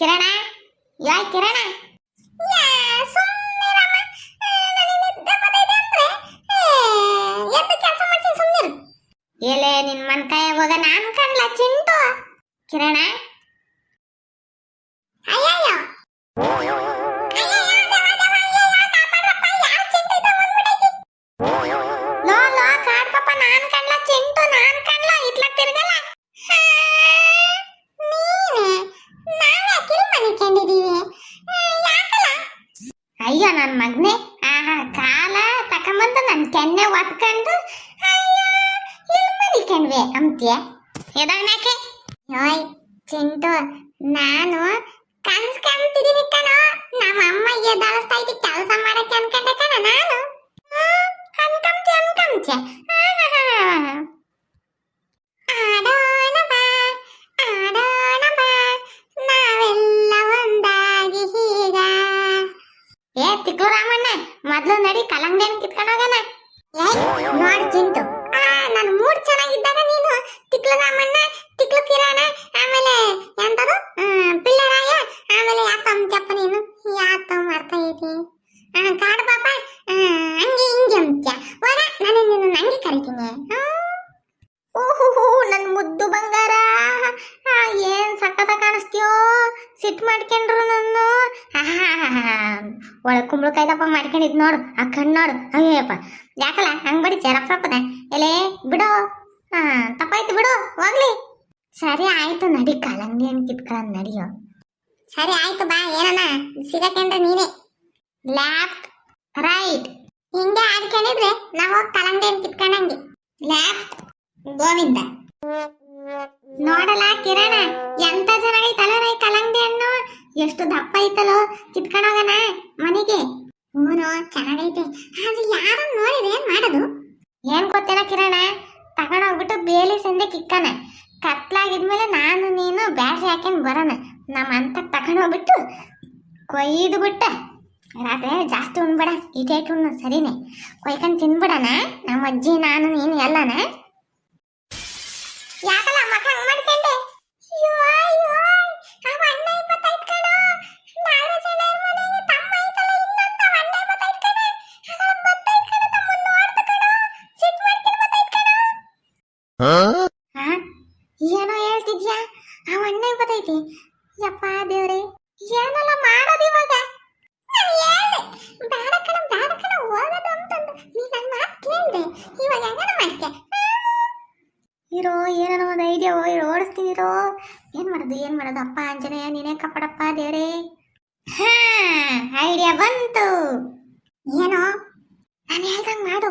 ಕಿರಣ, ಯಾ ಕಿರಣ, ಎಲೆ ನಿನ್ ಮನ್ಕಾಯ ಹೋಗ ನಾನು ಕಣ್ಲ ಚಿಂಟು. ಕಿರಣ, ಅಯ್ಯಯ್ಯೋ ಲೋ ಲೋ ಕಾಡ್ಪಪ್ಪ, ನಾನ್ ಕಣ್ಲ ಚಿಂಟು, ನಾನ್ ಕಣ್ಲ ಇಟ್ಲ ತಿರ್ಗಲ್ಲ. ಅಯ್ಯೋ ನನ್ ಮಗ್ನೆ, ಆಹಾ ಕಾಲ ತಕೊಂಬಂದು ನನ್ ಕೆನ್ನೆ ಒತ್ಕೊಂಡು ಮನಿಕಂಡ್ವೆ ಅಂತ್ಯ ಎದಾಕೆ. ಯೋಯ್ ಚಿಂಟು, ನಾನು ಕನ್ಸ್ ಕಾಣ್ತಿದ್ದೀನಿ ಕಣೋ. ನಮ್ಮ ಅಮ್ಮ ಎದಾಳಿಸ್ತಾ ಇದ್ದಿ ಕೆಲಸ ಮಾಡಕ್ಕೆ ಅನ್ಕೊಂಡೆ ಕಣ ನಾನು. ಅನ್ಕಂತೆ ಆಡೋಣ ಬಾ, ಆಡೋಣ ಬಾ, ನಾವೆಲ್ಲ ಒಂದಾಗಿ ಹೀಗ. ಏ ತಿಕ್ಲು ರಾಮಣ್ಣ, ಮೊದ್ಲು ನಡಿ ಕಲಂಗಡಿಯನ್ನು ಕಿತ್ಕೊಂಡು ಹೋಗೋಣ. ನೋಡಿ ಚಿಂಟು, ನಾನು ಮೂಡ್ ಚೆನ್ನಾಗಿದ್ದಾಗ ನೀನು ತಿಕ್ಲು ರಾಮಣ್ಣ, ತಿಕ್ಲು ಕಿರಣ, ಆಮೇಲೆ ಎಂತದು ಪಿಳ್ಳರಾಯ, ಆಮೇಲೆ ಯಾತಮ್ಮ ಚಪ್ಪ ನೀನು ಯಾತಮ್ಮ ಮಾಡ್ತಾ ಇದ್ದಿ ಕಾಡು ಪಾಪ, ಹಂಗೆ ಹಿಂಗೆ ಅಂತ್ಯ. ಹೋಗ, ನಾನು ನಿನ್ನ ನಂಗೆ ಕರಿತೀನಿ. ಓಹೋ ನನ್ ಮುದ್ದು ಬಂಗಾರ, ಏನ್ ಸಕ್ಕತ್ತ ಕಾಣಿಸ್ತೀಯೋ. ಸಿಟ್ ಮಾಡ್ಕೊಂಡ್ರು ನನ್ನ ಒಳಗ್ ಕುಂಬಳಕಾಯ್ದಪ್ಪ ಮಾಡ್ಕೊಂಡಿದ್ ನೋಡು, ಆ ಕಣ್ಣು ನೋಡು. ಅಯ್ಯಪ್ಪ ಯಾಕಲ್ಲ ಹಂಗ್ ಬಡಿ ರಪ್ಪದೆ ಎಲೆ ಬಿಡು. ತಪ್ಪಾಯ್ತು ಬಿಡು, ಹೋಗ್ಲಿ. ಸರಿ ಆಯ್ತು, ನಡಿ ಕಲಂಗಡಿ ಹಣ್ಣು ಕಿತ್ಕೊಳ್ಳೋಣ ನಡಿಯೋ. ಸರಿ ಆಯ್ತು ಬಾ, ಏನನ ಸಿಗಕೊಂಡ್ರೆ ನೀನೇ ಲೆಫ್ಟ್ ರೈಟ್ ಹಿಂಗೆ ಆಡ್ಕೊಂಡಿದ್ರೆ ನಾವು ಕಲಂಗಡಿ ಹಣ್ಣು ಕಿತ್ಕೊಂಡಂಗೆ. ಲೆಫ್ಟ್ ಗೋವಿಂದ. ನೋಡಲ್ಲ ಕಿರಣ, ಎಂತ ಚೆನ್ನಾಗೈತಲ್ಲ ರೈ ಕಲಂಗಡಿ ಹಣ್ಣು, ಎಷ್ಟು ದಪ್ಪ ಐತಲೋ. ಕಿತ್ಕೊಂಡೋಗಣ ಮನೆಗೆ. ಹೂನು ಚೆನ್ನಾಗೈತೆ, ಆದ್ರೆ ಯಾರು ನೋಡಿದ್ರೆ ಏನ್ ಮಾಡೋದು ಏನ್ ಗೊತ್ತೇನ ಕಿರಣ. ತಗೊಂಡೋಗ್ಬಿಟ್ಟು ಬೇಲಿ ಸಂದೆ ಕಿಕ್ಕನ, ಕತ್ಲಾಗಿದ್ಮೇಲೆ ನಾನು ನೀನು ಬ್ಯಾಟ್ರಿ ಹಾಕೊಂಡ್ ಬರೋಣ. ನಮ್ಮ ಅಂತ ತಗೊಂಡೋಗ್ಬಿಟ್ಟು ಕೊಯ್ದು ಬಿಟ್ಟ ರಾತ್ರಿ ಜಾಸ್ತಿ ಉಣ್ಬೇಡ, ಇಟೇಟ್ ಉಣ್ಣು ಸರಿನೇ. ಕೊಯ್ಕೊಂಡು ತಿನ್ಬಿಡಣ ನಮ್ಮ ಅಜ್ಜಿ ನಾನು ನೀನು ಎಲ್ಲನ. ಯಾಕಲ್ಲ ಮಕ್ಕ ಹಂಗ್ ಮಾಡ್ಕೊಂಡೆ. ಏನೋ ಹೇಳ್ತಿದ್ಯಾ, ಆ ಅಣ್ಣ ಬತ್ತೈತಿ. ಯಪ್ಪ ದೇವ್ರೆ, ಏನೆಲ್ಲ ಮಾಡೋದು ಇವಾಗ. ಬೇಡ ಕಣ ಹೋಗೋದು ಅಂತಂದು ನೀ ನನ್ನ ಮಾತು ಕೇಳಿದೆ, ಇವಾಗ ಹೆಂಗನ ಮಾಡ್ತೆ ಇರೋ. ಏನೋ ಒಂದು ಐಡಿಯಾ ಓಡಿಸ್ತೀನಿರೋ. ಏನ್ ಮಾಡೋದು ಅಪ್ಪ ಆಂಜನೇಯ ನೀನೇ ಕಪ್ಪಡಪ್ಪ ದೇವ್ರೆ. ಐಡಿಯಾ ಬಂತು. ಏನೋ ನಾನು ಹೇಳ್ದಂಗೆ ಮಾಡು.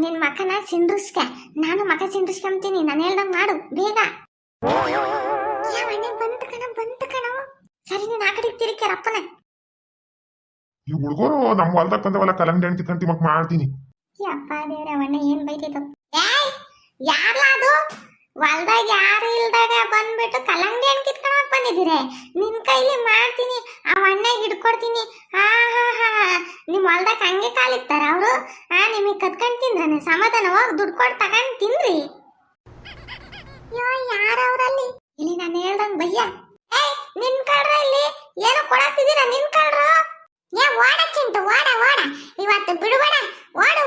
ನಿನ್ನ ಮಕ್ಕನ ಸಿಂಡ್ರಿಸ್ಕ, ನಾನು ಮಕ ಸಿಂಡ್ರಿಸ್ಕೊಂತೀನಿ. ನಾನು ಹೇಳ್ದಂಗೆ ಮಾಡು ಬೇಗ. ಬಂತು ಕಣ. ಸರಿ ನೀನು ಆ ಕಡೆಗೆ ತಿರುಗಿ ರಪ್ಪನ. ಈ ಹುಡುಗರು ನಮ್ಮ ಹೊಲ್ದಾಗ ಬಂದವಲ್ಲ ಕಲಂಗಡಿ ಹಣ್ಣು ಕಿತ್ಕೊಂಡ್ ತಿಮ್ಮಕ್ ಮಾಡ್ತೀನಿ. ಅಪ್ಪ ದೇವ್ರ ಅವಣ್ಣ ಏನ್ ಬೈತಿದ್ದು. ಯಾರ್ಲ ಅದು ಹೊಲ್ದಾಗ ಯಾರು ಇಲ್ದಾಗ ಬಂದ್ಬಿಟ್ಟು ಕಲಂಗಡಿ ಹಣ್ಣು ಕಿತ್ಕೊಂಡ್ ಬಂದಿದ್ದೀರಿ. ನಿನ್ ಕೈಲಿ ಮಾಡ್ತೀನಿ, ಆ ಅಣ್ಣಗೆ ಹಿಡ್ಕೊಡ್ತೀನಿ. ನಿಮ್ ಹೊಲ್ದಾಗ ಹಂಗೆ ಕಾಲಿಕ್ತಾರ ಅವರು. ನಿಮಗೆ ಕತ್ಕೊಂಡ್ ತಿಂದ್ರೆ ಸಮಾಧಾನ ಹೋಗಿ ದುಡ್ಡು ಕೊಟ್ಟು ತಗೊಂಡ್ ತಿನ್ರಿ. ಯಾರವ್ರಲ್ಲಿ ಇಲ್ಲಿ ನಾನು ಹೇಳ್ದಂಗ್ ಬಯ್ಯ. ನಿನ್ ಕಳ್ರ ಇಲ್ಲಿ ಏನೋ ಕೊಡಾಕ್ತಿದ್ದೀರ. ನಿನ್ ಕಳ್ರ ಓಡ ಚಿಂಟು, ಓಡ ಇವತ್ತು ಬಿಡುಬೇಡ, ಓಡು.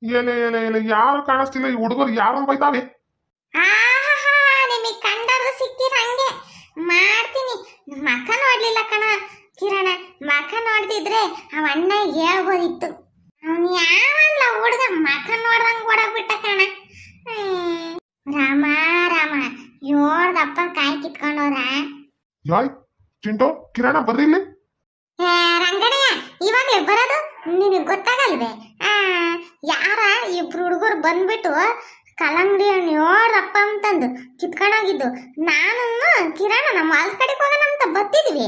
ಏಲೆ ಯಾರು ಕಾಣಿಸ್ತಿಲ್ಲ. ಈ ಹುಡುಗರು ಯಾರನ್ನ ಬೈತಾವೆ. ನಿಮಗೆ ಕಂಡರು ಸಿಕ್ಕಿರ ಹಂಗೆ ಮಾಡ್ತೀನಿ. ಮಕ ನೋಡ್ಲಿಲ್ಲ ಕಣ ಕಿರಣ, ಮಕ ನೋಡ್ತಿದ್ರೆ ಅವ ಅಣ್ಣ ಹೇಳ್ಬೋದಿತ್ತು. ಅವನು ಯಾವಲ್ಲ ಹುಡುಗ ಮಕ ನೋಡ್ದಂಗ್ ಓಡಾಗ್ಬಿಟ್ಟ ಕಣ. ರಾಮ ಯೋಳ್ದಪ್ಪ ಕಾಯಿ ಕಿತ್ಕೊಂಡವ್ರ. ಯಾಯ್ ಚಿಂಟು, ಕಿರಣ ಬರ್ರಿ ಇಲ್ಲಿ. ರಂಗಣಯ್ಯ ಇವಾಗ್ಲೇ ಬರೋದು ನಿನಗೆ ಗೊತ್ತಾಗಲ್ವೇ? ಯಾರ ಇಬ್ರು ಹುಡುಗರು ಬಂದ್ಬಿಟ್ಟು ಕಲಂಗಡಿ ಹಣ್ಣು ಯೋಳ್ದಪ್ಪ ಅಂತಂದು ಕಿತ್ಕೊಂಡೋಗಿದ್ದು. ನಾನು ಕಿರಣ ನಮ್ಮ ಹೊಲದ ಕಡೆಗೆ ಹೋಗೋಣ ಅಂತ ಬತ್ತಿದ್ವಿ.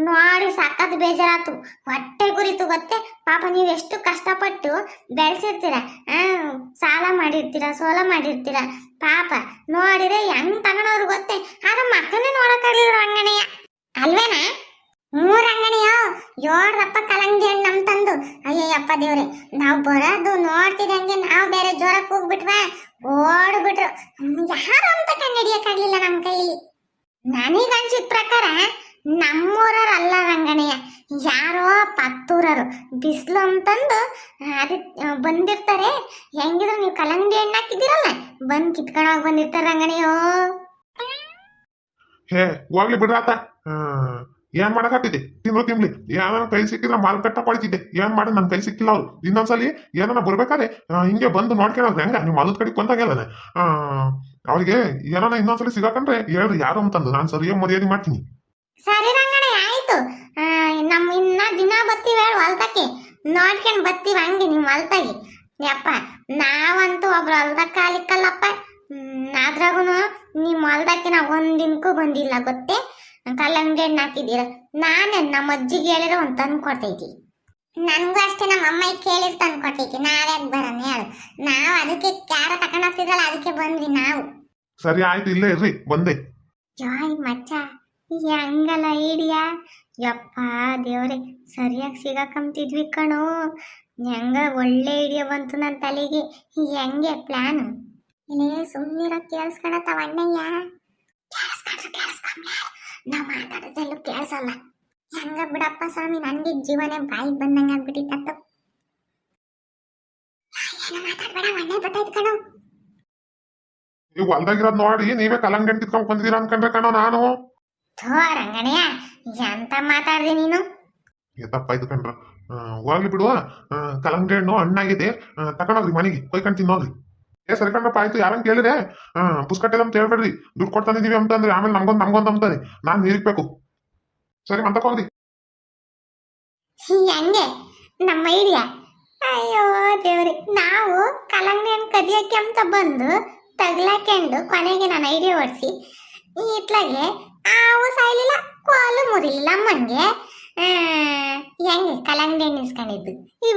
ನೋಡಿ ಸಕ್ಕತ್ ಬೇಜಾರಾತು, ಹೊಟ್ಟೆ ಗುರಿತು ಗೊತ್ತೇ. ಪಾಪ ನೀವು ಎಷ್ಟು ಕಷ್ಟಪಟ್ಟು ಬೆಳೆಸಿರ್ತೀರ, ಸಾಲ ಮಾಡಿರ್ತೀರ, ಸೋಲ ಮಾಡಿರ್ತೀರ. ಪಾಪ ನೋಡಿದ್ರೆ ಹೆಂಗ್ ತಗೊಂಡವ್ರು ಗೊತ್ತೇ. ಆದ್ರೆ ಮಕ್ಕಳನ್ನೇ ನೋಡಕ್ಕಾಗ್ಲಿದ್ರು ರಂಗಣಯ್ಯ ಅಲ್ವೇನಾ? ರಂಗಣಯ್ಯೋ ಯೋಳ್ದಪ್ಪ ಕಲಂಗಡಿ ಹಣ್ಣು ನಮ್ ತಂದು. ಅಯ್ಯಯ್ಯಪ್ಪ ದೇವ್ರೆ, ನಾವು ಬರೋದು ನೋಡ್ತಿದಂಗೆ ನಾವು ಬೇರೆ ಜೋರಕ್ಕೆ ಹೋಗ್ಬಿಟ್ವಾ, ಓಡ್ಬಿಟ್ರು. ಯಾರು ಅಂತ ಕಂಡು ಹಿಡಿಯಕ್ಕಾಗ್ಲಿಲ್ಲ ನಮ್ಮ ಕೈಲಿ. ನನಗೆ ಅನ್ಸಿದ ಪ್ರಕಾರ ಬಿಸಿಲು ಅಂತಂದು ಅದು ಬಂದಿರ್ತಾರೆ. ಹೆಂಗಿದ್ರು ನೀವು ಕಲ್ಲಂಗಡಿ ಹಣ್ಣು ಹಾಕಿದ್ದೀರಲ್ಲ, ಬಂದು ಕಿತ್ಕೊಂಡೋಗಿ ಬಂದಿರ್ತಾರೆ ರಂಗಣಿಯೋ. ಹೇ ಹೋಗ್ಲಿ ಬಿಡ್ರಾತ. ಏನ್ ಮಾಡಕತ್ತಿದ್ದೆ? ತಿನ್ಲಿ ಏನಾರ ಕೈ ಸಿಕ್ಕಿದ್ರೆ ಮಾರ್ಕೆಟ್ ಪಡಿತಿದ್ದೆ. ಏನ್ ಮಾಡಿ ನನ್ ಕೈ ಸಿಕ್ಕಿಲ್ಲ ಅವ್ರು. ಇನ್ನೊಂದ್ಸಲಿ ಏನಾರ ಬರ್ಬೇಕಾದ್ರೆ ಹಿಂಗೆ ಬಂದು ನೋಡ್ಕೊಳ್ಳೋದು ಹೆಂಗ ನೀವು ಹೊಲದ ಕಡೆ ಬಂದಾಗೆಲ್ಲ ಅವ್ರಿಗೆ ಏನಾರ ಇನ್ನೊಂದ್ಸಲಿ ಸಿಗಾಕಂಡ್ರೆ ಹೇಳ್ರಿ ಯಾರು ಅಂತಂದು ನಾನು ಸರಿಯಾಗಿ ಮರ್ಯಾದೆ ಮಾಡ್ತೀನಿ. ಸರಿ ರಂಗಣ ಆಯ್ತು. ನಮ್ಮ ಇನ್ನ ದಿನ ಬತ್ತೀವಿ ಹೇಳು ಹೊಲ್ದಕ್ಕೆ, ನೋಡ್ಕೊಂಡು ಬತ್ತೀವಿ ಹಂಗೆ ನಿಮ್ಮ ಹೊಲ್ದಾಗಿ. ಯಪ್ಪ ನಾವಂತೂ ಒಬ್ರು ಹೊಲ್ದಾಗ ಕಾಲಿಕ್ಕಲ್ಲಪ್ಪ. ಅದ್ರಾಗೂ ನಿಮ್ಮ ಹೊಲ್ದಕ್ಕೆ ನಾವು ಒಂದಿನಕ್ಕೂ ಬಂದಿಲ್ಲ ಗೊತ್ತೇ. ಕಲ್ಲಂಗಡಿ ಹಣ್ಣು ಹಾಕಿದ್ದೀರ, ನಾನೇ ನಮ್ಮ ಅಜ್ಜಿಗೆ ಹೇಳಿರೋ ಒಂದು ತಂದು ಕೊಡ್ತೈತಿ. ನನಗೂ ಅಷ್ಟೇ ನಮ್ಮ ಅಮ್ಮ ಕೇಳಿರ್ ತಂದು ಕೊಡ್ತೈತಿ. ನಾವ್ಯಾಕೆ ಬರೋಣ ಹೇಳು, ನಾವು ಅದಕ್ಕೆ ಯಾರ ತಗೊಂಡು ಹೋಗ್ತಿದ್ರಲ್ಲ ಅದಕ್ಕೆ ಬಂದ್ವಿ ನಾವು. ಸರಿ ಆಯ್ತು, ಇಲ್ಲೇ ಇರ್ರಿ ಬಂದೆ. ಜಾಯ್ ಮಚ್ಚ ಹೆಂಗಲ್ಲ ಐಡಿಯಾ. ಯಪ್ಪ ದೇವ್ರೆ ಸರಿಯಾಗಿ ಸಿಗಾಕಂತಿದ್ವಿ ಕಣೋ. ಹೆಂಗ ಒಳ್ಳೆ ಐಡಿಯಾ ಬಂತು ನನ್ನ ತಲೆಗೆ. ಹೆಂಗೆ ಪ್ಲಾನ್ ಇಲ್ಲೇ ಸುಮ್ಮನಿರೋ ಕೇಳಿಸ್ಕೊಳತ್ತವ ಅಣ್ಣಯ್ಯ. ನಾವು ಮಾತಾಡೋದೆಲ್ಲೂ ಕೇಳಿಸಲ್ಲ. ಹೆಂಗ ಬಿಡಪ್ಪ ಸ್ವಾಮಿ, ನನಗೆ ಜೀವನೇ ಬಾಯಿಗೆ ಬಂದಂಗ ಆಗ್ಬಿಟ್ಟಿತ್ತು. ಏನೋ ಮಾತಾಡ್ಬೇಡ, ಒಳ್ಳೆ ಗೊತ್ತಾಯ್ತು ಕಣೋ. ನೀವು ಹೊಲ್ದಾಗಿರೋದ್ ನೋಡಿ ನೀವೇ ಕಲ್ಲಂಗಡಿ ಹಣ್ಣು ಕಿತ್ಕೊಂಡ್ ಬಂದಿದ್ದೀರಾ ಅನ್ಕೊಂಡ್ರೆ ಕಣೋ ನಾನು. ಥೋ ರಂಗಣಯ್ಯ ಎಂತ ಮಾತಾಡ್ದೆ ನೀನು. ತಪ್ಪಾಯ್ತು ಕಣ್ರ. ಹೋಗ್ಲಿ ಬಿಡುವ. ಕಲ್ಲಂಗಡಿ ಹಣ್ಣು ಹಣ್ಣಾಗಿದೆ, ತಕೊಂಡೋಗ್ರಿ ಮನೆಗೆ ಕೊಯ್ಕೊಂಡು ತಿನ್ನೋಗ್ರಿ. ಸರಿ ಕಣ್ರಪ್ಪ ಆಯ್ತು. ಯಾರಂಗ್ ಕೇಳಿದ್ರೆ ಪುಸ್ಕಟ್ಟೆ ಅಂತ ಹೇಳ್ಬೇಡ್ರಿ. ದುಡ್ಡು ಕೊಡ್ತಾನಿದೀವಿ ಅಂತಂದ್ರೆ ಆಮೇಲೆ ನಮ್ಗೊಂದು ಅಂತಾರೆ, ನಾನ್ ನೀರಿಕ್ಬೇಕು. ಸರಿ ಮಂತಕ್ ಹೋಗ್ರಿ. ಹೆಂಗೆ ನಮ್ಮ ಐಡಿಯಾ. ಅಯ್ಯೋ ದೇವ್ರಿ, ನಾವು ಕಲ್ಲಂಗಡಿ ಹಣ್ಣು ಕದಿಯಕ್ಕೆ ಅಂತ ಬಂದು ತಗ್ಲಾಕೊಂಡು ಕೊನೆಗೆ ನಾನು ಐಡಿಯಾ ಓಡಿಸಿ ಇತ್ಲಾಗೆ ಆವು ಸಾಯ್ಲಿಲ್ಲ, ಕೋಲು ಮುರಿಲಿಲ್ಲ ಅಮ್ಮಂಗೆ. ಹೆಂಗೆ ಕಲ್ಲಂಗಡಿ ಹಣ್ಣು ಇಸ್ಕೊಂಡಿದ್ದು.